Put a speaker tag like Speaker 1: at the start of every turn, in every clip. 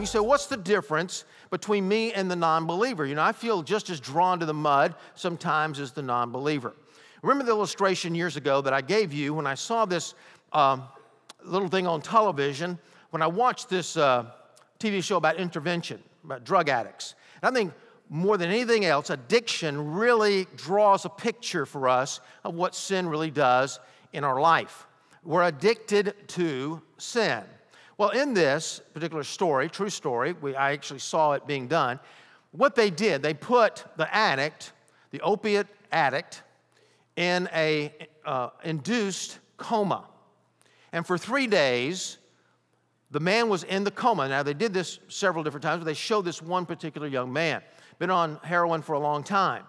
Speaker 1: say, what's the difference between me and the non-believer? You know, I feel just as drawn to the mud sometimes as the non-believer. Remember the illustration years ago that I gave you when I saw this little thing on television, when I watched this TV show about intervention, about drug addicts. And I think more than anything else, addiction really draws a picture for us of what sin really does in our life. We're addicted to sin. Well, in this particular story, true story, I actually saw it being done. What they did, they put the addict, the opiate addict, in a induced coma. And for 3 days, the man was in the coma. Now, they did this several different times, but they showed this one particular young man, been on heroin for a long time.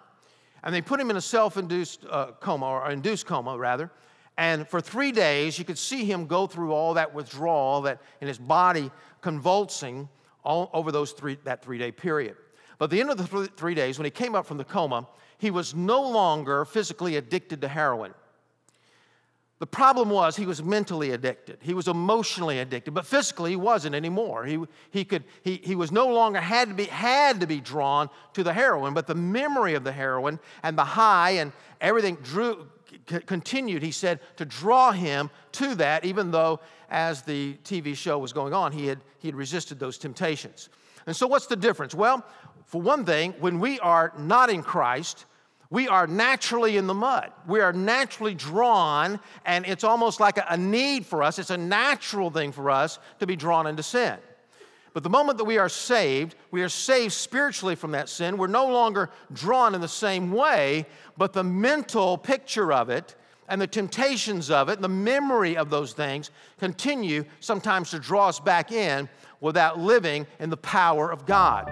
Speaker 1: And they put him in a self-induced coma, or induced coma, rather. And for 3 days, you could see him go through all that withdrawal that in his body convulsing all over that 3-day period. But at the end of the 3 days, when he came up from the coma, he was no longer physically addicted to heroin. The problem was he was mentally addicted. He was emotionally addicted, but physically he wasn't anymore. He was no longer had to be drawn to the heroin, but the memory of the heroin and the high and everything continued, he said, to draw him to that, even though as the TV show was going on, he had resisted those temptations. And so what's the difference? Well, for one thing, when we are not in Christ, we are naturally in the mud. We are naturally drawn, and it's almost like a need for us. It's a natural thing for us to be drawn into sin. But the moment that we are saved spiritually from that sin. We're no longer drawn in the same way, but the mental picture of it and the temptations of it and the memory of those things continue sometimes to draw us back in without living in the power of God.